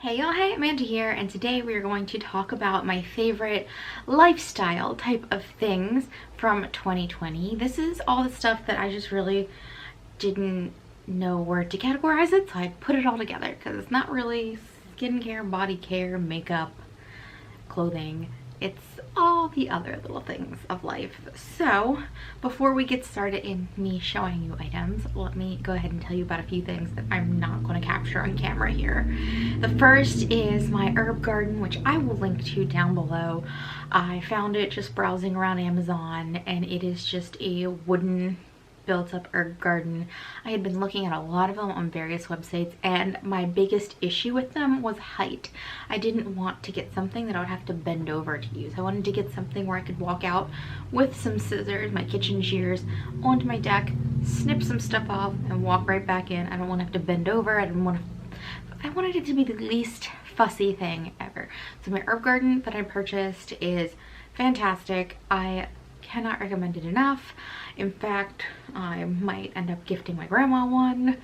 Hey y'all, hey, Amanda here, and today we are going to talk about my favorite lifestyle type of things from 2020. This is all the stuff that I just really didn't know where to categorize it, so I put it all together because it's not really skincare, body care, makeup, clothing. It's all the other little things of life. So before we get started in me showing you items, let me go ahead and tell you about a few things that I'm not going to capture on camera here. The first is my herb garden, which I will link to down below. I found it just browsing around Amazon, and it is just a wooden built up herb garden. I had been looking at a lot of them on various websites, and my biggest issue with them was height. I didn't want to get something that I would have to bend over to use. I wanted to get something where I could walk out with some scissors, my kitchen shears, onto my deck, snip some stuff off, and walk right back in. I don't want to have to bend over. I wanted it to be the least fussy thing ever. So my herb garden that I purchased is fantastic. I cannot recommend it enough. In fact, I might end up gifting my grandma one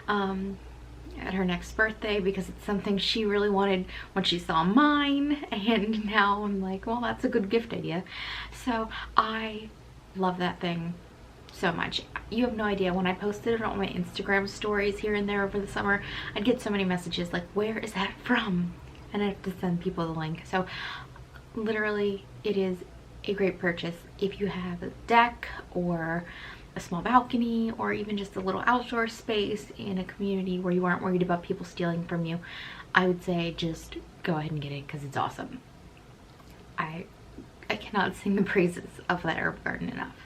at her next birthday because it's something she really wanted when she saw mine, and now I'm like, well, that's a good gift idea. So I love that thing so much. You have no idea. When I posted it on my Instagram stories here and there over the summer, I'd get so many messages like, where is that from? And I have to send people the link. So literally, it is a great purchase if you have a deck or a small balcony or even just a little outdoor space in a community where you aren't worried about people stealing from you. I would say just go ahead and get it because it's awesome. I cannot sing the praises of that herb garden enough.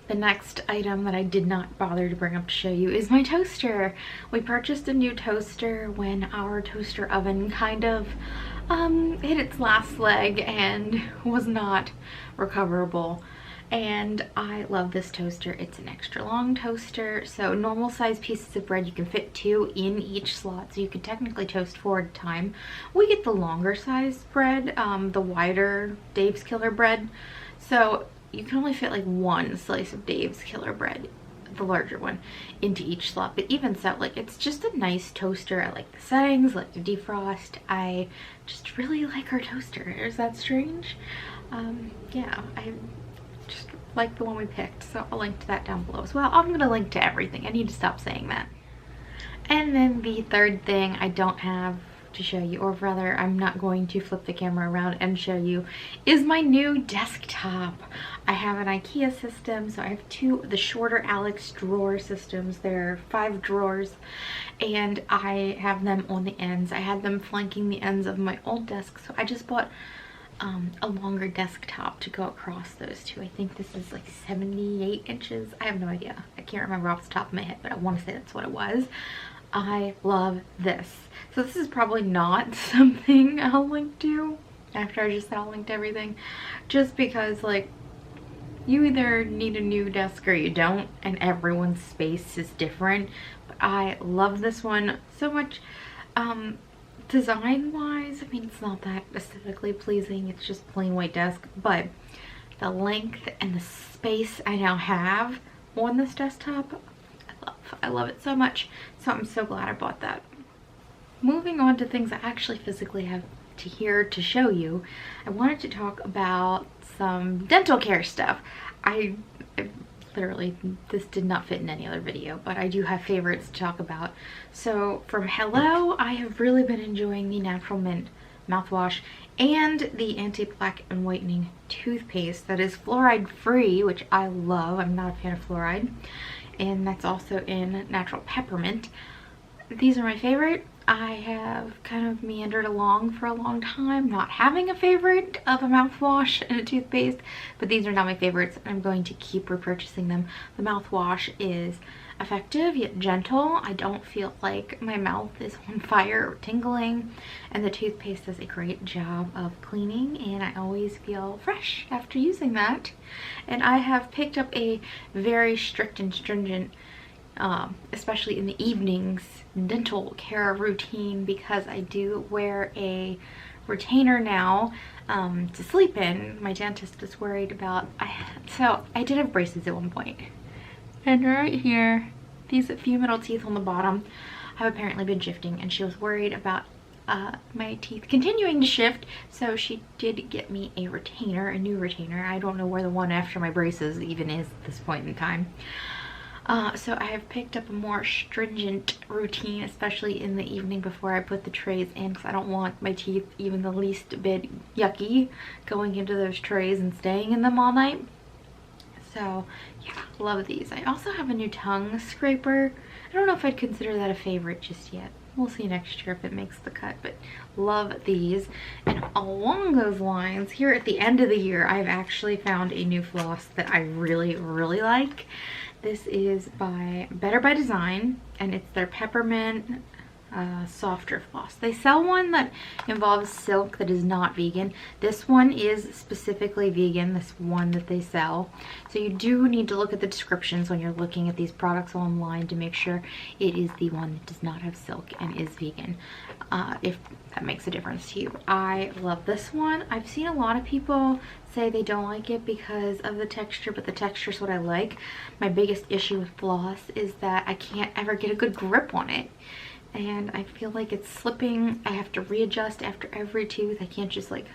The next item that I did not bother to bring up to show you is my toaster. We purchased a new toaster when our toaster oven kind of hit its last leg and was not recoverable. And I love this toaster. It's an extra long toaster, so normal size pieces of bread, you can fit 2 in each slot, so you can technically toast 4 at a time. We get the longer size bread, the wider Dave's Killer bread, so you can only fit like 1 slice of Dave's Killer bread, the larger one, into each slot. But even so, like, it's just a nice toaster. I like the settings, I like the defrost. I just really like our toaster. Is that strange? Yeah, I just like the one we picked, so I'll link to that down below as well. I'm gonna link to everything. I need to stop saying that. And then the third thing I don't have to show you, or rather I'm not going to flip the camera around and show you, is my new desktop. I have an IKEA system, so I have 2 the shorter Alex drawer systems. There are 5 drawers, and I have them on the ends. I had them flanking the ends of my old desk, so I just bought a longer desktop to go across those 2. I think this is like 78 inches. I have no idea. I can't remember off the top of my head, but I want to say that's what it was. I love this. So this is probably not something I'll link to after I just said I'll link to everything, just because, like, you either need a new desk or you don't, and everyone's space is different. But I love this one so much. Design wise, I mean, it's not that aesthetically pleasing, it's just plain white desk, but the length and the space I now have on this desktop, I love it so much. So I'm so glad I bought that. Moving on to things I actually physically have here to show you, I wanted to talk about some dental care stuff. I literally, this did not fit in any other video, but I do have favorites to talk about. So from Hello, I have really been enjoying the Natural Mint mouthwash and the anti-plaque and whitening toothpaste that is fluoride free, which I love. I'm not a fan of fluoride, and that's also in natural peppermint. These are my favorite. I have kind of meandered along for a long time not having a favorite of a mouthwash and a toothpaste, but these are now my favorites, and I'm going to keep repurchasing them. The mouthwash is effective yet gentle. I don't feel like my mouth is on fire or tingling, and the toothpaste does a great job of cleaning, and I always feel fresh after using that. And I have picked up a very strict and stringent especially in the evenings, dental care routine, because I do wear a retainer now to sleep in. My dentist was worried about, so I did have braces at one point, and right here, these few middle teeth on the bottom have apparently been shifting, and she was worried about my teeth continuing to shift, so she did get me a retainer, a new retainer. I don't know where the one after my braces even is at this point in time. So I have picked up a more stringent routine, especially in the evening before I put the trays in, because I don't want my teeth even the least bit yucky going into those trays and staying in them all night. So yeah, love these. I also have a new tongue scraper. I don't know if I'd consider that a favorite just yet. We'll see next year if it makes the cut, but love these. And along those lines, here at the end of the year, I've actually found a new floss that I really, really like. This is by Better by Design, and it's their peppermint softer floss. They sell one that involves silk that is not vegan. This one is specifically vegan, this one that they sell. So you do need to look at the descriptions when you're looking at these products online to make sure it is the one that does not have silk and is vegan, if that makes a difference to you. I love this one. I've seen a lot of people say they don't like it because of the texture, but the texture is what I like. My biggest issue with floss is that I can't ever get a good grip on it, and I feel like it's slipping. I have to readjust after every tooth. I can't just like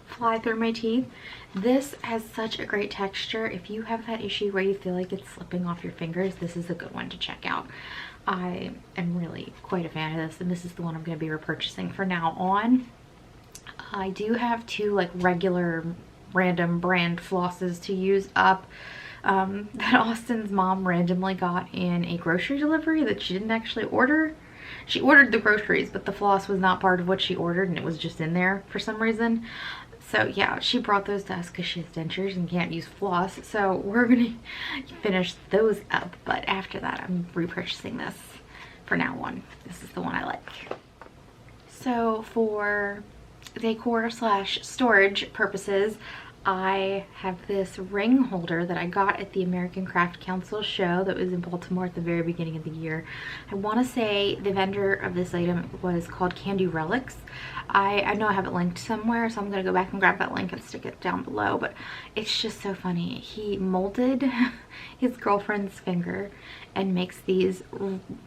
fly through my teeth. This has such a great texture. If you have that issue where you feel like it's slipping off your fingers, this is a good one to check out. I am really quite a fan of this, and this is the one I'm going to be repurchasing from now on. I do have two like regular random brand flosses to use up that Austin's mom randomly got in a grocery delivery that she didn't actually order. She ordered the groceries, but the floss was not part of what she ordered, and it was just in there for some reason. So yeah, she brought those to us because she has dentures and can't use floss. So we're gonna finish those up, but after that I'm repurchasing this for now on. This is the one I like. So for decor / storage purposes, I have this ring holder that I got at the American Craft Council show that was in Baltimore at the very beginning of the year. I want to say the vendor of this item was called Candy Relics. I know I have it linked somewhere, so I'm going to go back and grab that link and stick it down below, but it's just so funny. He molded his girlfriend's finger and makes these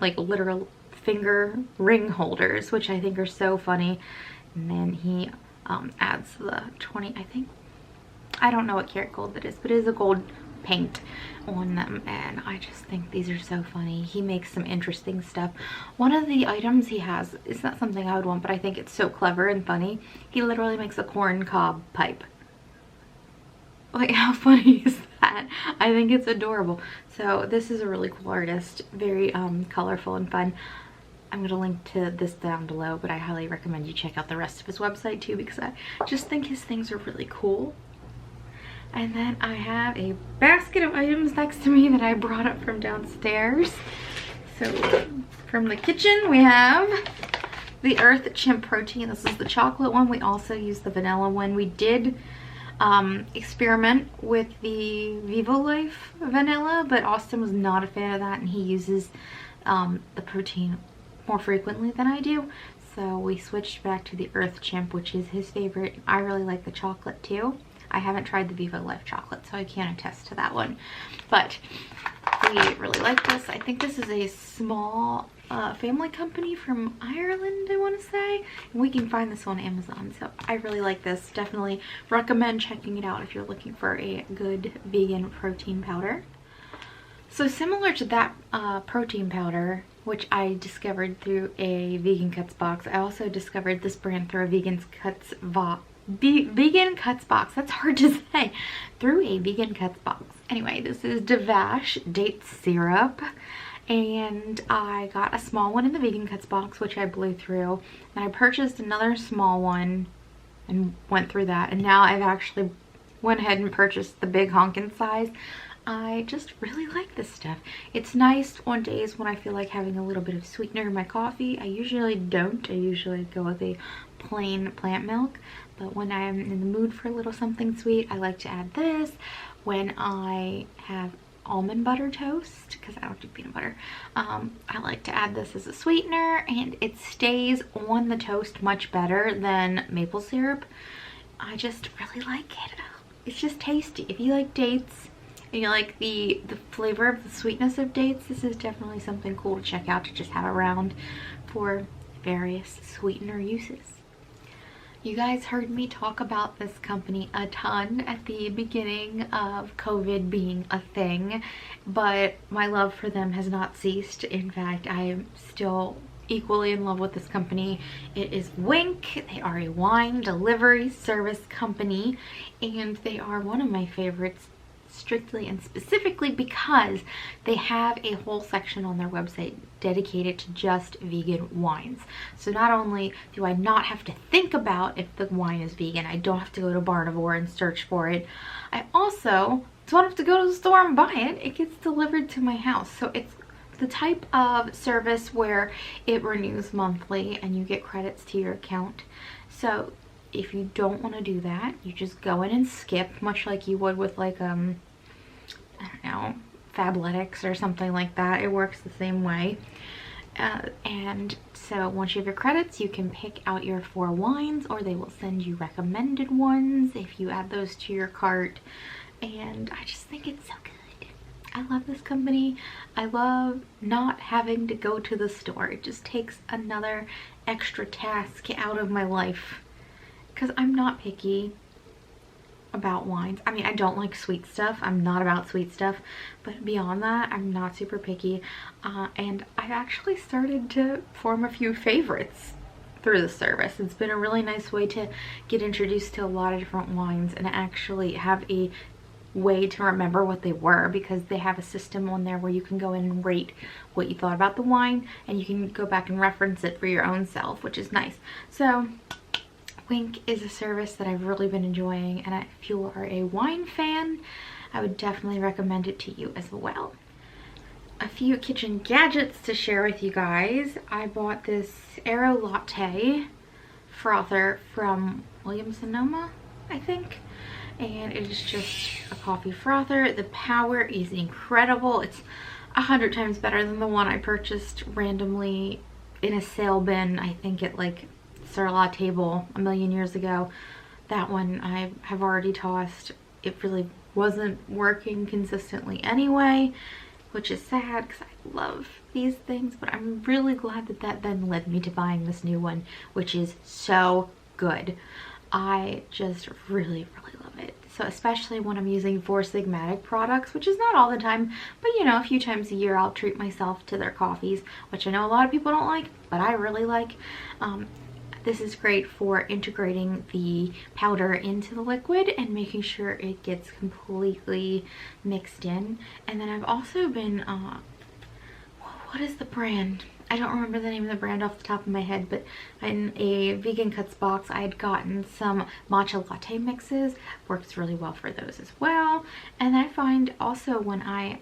like literal finger ring holders, which I think are so funny. And then he adds the 20, I don't know what karat gold that is, but it is a gold paint on them, and I just think these are so funny. He makes some interesting stuff. One of the items he has is not something I would want, but I think it's so clever and funny. He literally makes a corn cob pipe. Like, how funny is that? I think it's adorable. So this is a really cool artist, very colorful and fun. I'm going to link to this down below, but I highly recommend you check out the rest of his website too, because I just think his things are really cool. And then I have a basket of items next to me that I brought up from downstairs. So from the kitchen we have the Earth Chimp Protein. This is the chocolate one. We also use the vanilla one. We did experiment with the Vivo Life vanilla, but Austin was not a fan of that, and he uses the protein more frequently than I do. So we switched back to the Earth Chimp, which is his favorite. I really like the chocolate too. I haven't tried the Vivo Life chocolate, so I can't attest to that one, but we really like this. I think this is a small family company from Ireland, I want to say. And we can find this on Amazon, so I really like this. Definitely recommend checking it out if you're looking for a good vegan protein powder. So similar to that protein powder, which I discovered through a Vegan Cuts box, I also discovered this brand through a Vegan Cuts box. That's hard to say. Through a Vegan Cuts box. Anyway, this is Devash date syrup, and I got a small one in the Vegan Cuts box, which I blew through, and I purchased another small one and went through that, and now I've actually went ahead and purchased the big honkin' size. I just really like this stuff. It's nice on days when I feel like having a little bit of sweetener in my coffee. I usually don't. I usually go with a plain plant milk, but when I'm in the mood for a little something sweet, I like to add this. When I have almond butter toast, because I don't do peanut butter, I like to add this as a sweetener, and it stays on the toast much better than maple syrup. I just really like it. It's just tasty. If you like dates and you like the flavor of the sweetness of dates, this is definitely something cool to check out, to just have around for various sweetener uses. You guys heard me talk about this company a ton at the beginning of COVID being a thing, but my love for them has not ceased. In fact, I am still equally in love with this company. It is Winc. They are a wine delivery service company, and they are one of my favorites, strictly and specifically because they have a whole section on their website dedicated to just vegan wines. So not only do I not have to think about if the wine is vegan, I don't have to go to Barnivore and search for it, I also don't have to go to the store and buy it. It gets delivered to my house. So it's the type of service where it renews monthly and you get credits to your account. So if you don't want to do that, you just go in and skip, much like you would with like I don't know, Fabletics or something like that. It works the same way. And so once you have your credits, you can pick out your 4 wines, or they will send you recommended ones if you add those to your cart. And I just think it's so good. I love this company. I love not having to go to the store. It just takes another extra task out of my life, because I'm not picky about wines. I mean, I don't like sweet stuff. I'm not about sweet stuff, but beyond that, I'm not super picky. And I've actually started to form a few favorites through the service. It's been a really nice way to get introduced to a lot of different wines and actually have a way to remember what they were, because they have a system on there where you can go in and rate what you thought about the wine, and you can go back and reference it for your own self, which is nice. So Winc is a service that I've really been enjoying, and if you are a wine fan, I would definitely recommend it to you as well. A few kitchen gadgets to share with you guys. I bought this Aero Latte frother from Williams-Sonoma, I think, and it is just a coffee frother. The power is incredible. It's 100 times better than the one I purchased randomly in a sale bin, I think at like Sur La Table a million years ago. That one I have already tossed. It really wasn't working consistently anyway, which is sad because I love these things, but I'm really glad that that then led me to buying this new one, which is so good. I just really love it. So especially when I'm using Four Sigmatic products, which is not all the time, but you know, a few times a year I'll treat myself to their coffees, which I know a lot of people don't like, but I really like. This is great for integrating the powder into the liquid and making sure it gets completely mixed in. And then I've also been, what is the brand? I don't remember the name of the brand off the top of my head, but in a Vegan Cuts box, I had gotten some matcha latte mixes. Works really well for those as well. And I find also when I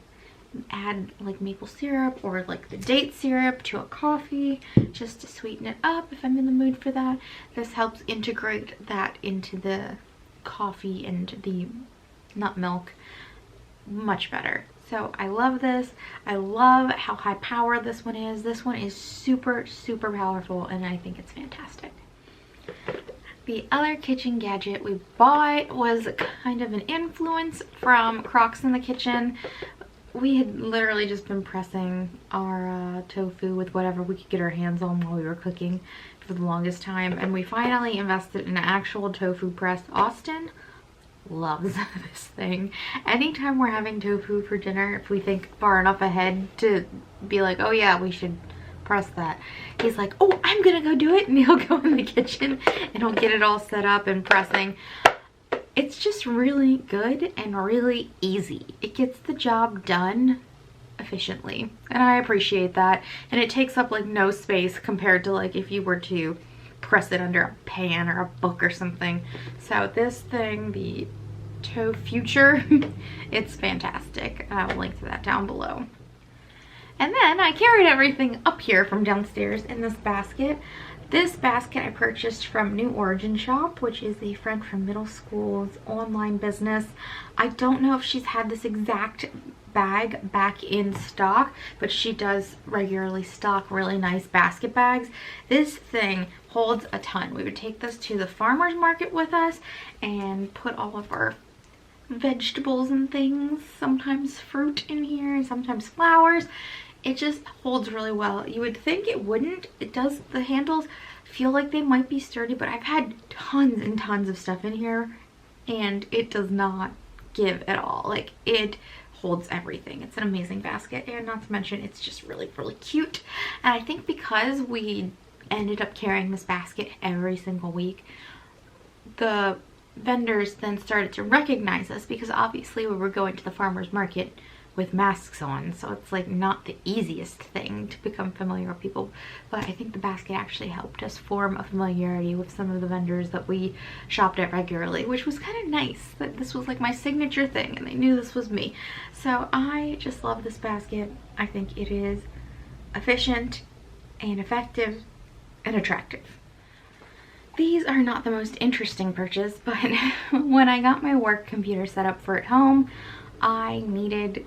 add like maple syrup or like the date syrup to a coffee just to sweeten it up if I'm in the mood for that, this helps integrate that into the coffee and the nut milk much better. So I love this. I love how high power this one is. This one is super powerful, and I think it's fantastic. The other kitchen gadget we bought was kind of an influence from Crocs in the Kitchen. We had literally just been pressing our tofu with whatever we could get our hands on while we were cooking for the longest time, and we finally invested in an actual tofu press. Austin loves this thing. Anytime we're having tofu for dinner, if we think far enough ahead to be like, oh yeah, we should press that, he's like, oh, I'm gonna go do it, and he'll go in the kitchen and he'll get it all set up and pressing. It's just really good and really easy. It gets the job done efficiently, and I appreciate that. And it takes up like no space compared to like if you were to press it under a pan or a book or something. So this thing, the Future, it's fantastic. I will link to that down below. And then I carried everything up here from downstairs in this basket. This basket I purchased from New Origin Shop, which is a friend from middle school's online business. I don't know if she's had this exact bag back in stock, but she does regularly stock really nice basket bags. This thing holds a ton. We would take this to the farmer's market with us and put all of our vegetables and things, sometimes fruit in here and sometimes flowers. It just holds really well. You would think it wouldn't. It does. The handles feel like they might be sturdy, but I've had tons and tons of stuff in here and it does not give at all. Like, it holds everything. It's an amazing basket, and not to mention it's just really, really cute. And I think because we ended up carrying this basket every single week, the vendors then started to recognize us, because obviously we were going to the farmer's market with masks on, so it's like not the easiest thing to become familiar with people. But I think the basket actually helped us form a familiarity with some of the vendors that we shopped at regularly, which was kind of nice that this was like my signature thing and they knew this was me. So I just love this basket. I think it is efficient and effective and attractive. These are not the most interesting purchase, but when I got my work computer set up for at home, I needed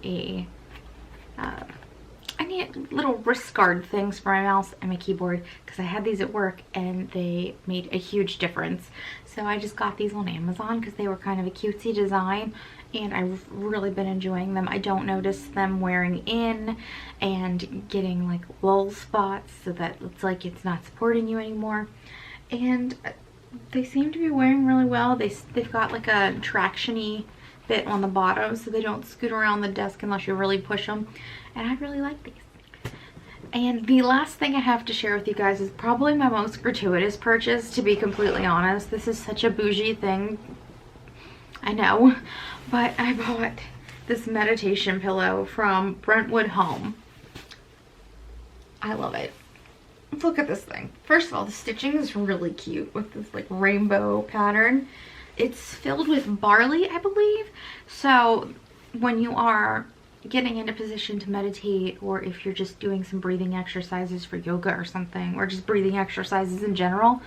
little wrist guard things for my mouse and my keyboard, because I had these at work and they made a huge difference. So I just got these on Amazon because they were kind of a cutesy design and I've really been enjoying them. I don't notice them wearing in and getting like lull spots so that it's like it's not supporting you anymore. And they seem to be wearing really well. They've got like a traction-y bit on the bottom so they don't scoot around the desk unless you really push them, and I really like these. And the last thing I have to share with you guys is probably my most gratuitous purchase, to be completely honest. This is such a bougie thing, I know, but I bought this meditation pillow from Brentwood Home. I love it. Let's look at this thing. First of all, the stitching is really cute with this like rainbow pattern. It's filled with barley, I believe. So when you are getting into position to meditate, or if you're just doing some breathing exercises for yoga or something, or just breathing exercises in general,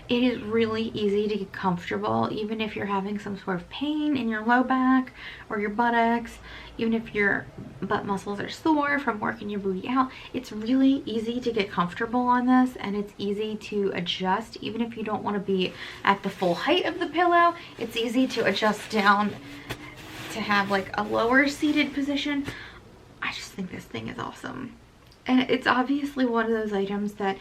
it is really easy to get comfortable, even if you're having some sort of pain in your low back or your buttocks, even if your butt muscles are sore from working your booty out. It's really easy to get comfortable on this, and it's easy to adjust. Even if you don't want to be at the full height of the pillow, it's easy to adjust down to have like a lower seated position. I just think this thing is awesome. And it's obviously one of those items that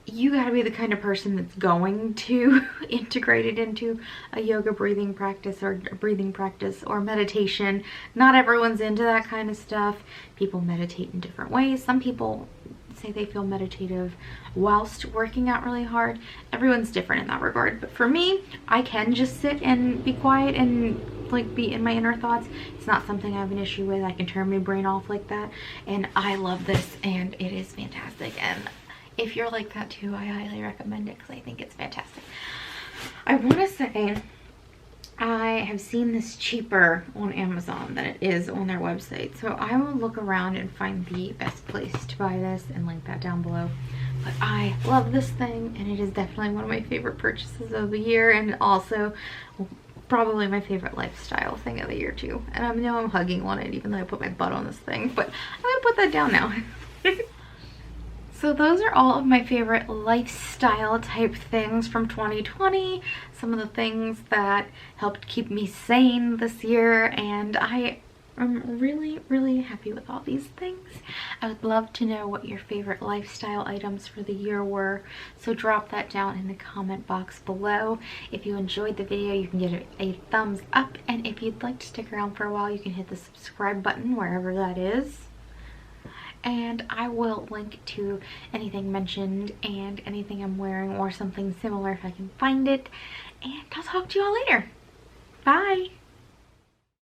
you gotta be the kind of person that's going to integrate it into a yoga breathing practice or a breathing practice or meditation. Not everyone's into that kind of stuff. People meditate in different ways. Some people say they feel meditative whilst working out really hard. Everyone's different in that regard. But for me, I can just sit and be quiet and like be in my inner thoughts. It's not something I have an issue with. I can turn my brain off like that. And I love this, and it is fantastic. And if you're like that too, I highly recommend it because I think it's fantastic. I want to say I have seen this cheaper on Amazon than it is on their website. So I will look around and find the best place to buy this and link that down below. But I love this thing, and it is definitely one of my favorite purchases of the year, and also probably my favorite lifestyle thing of the year too. And I know I'm hugging on it even though I put my butt on this thing, but I'm gonna put that down now. So those are all of my favorite lifestyle type things from 2020. Some of the things that helped keep me sane this year, and I am really, really happy with all these things. I would love to know what your favorite lifestyle items for the year were, so drop that down in the comment box below. If you enjoyed the video, you can give it a thumbs up, and if you'd like to stick around for a while, you can hit the subscribe button wherever that is. And I will link to anything mentioned and anything I'm wearing or something similar if I can find it. And I'll talk to you all later.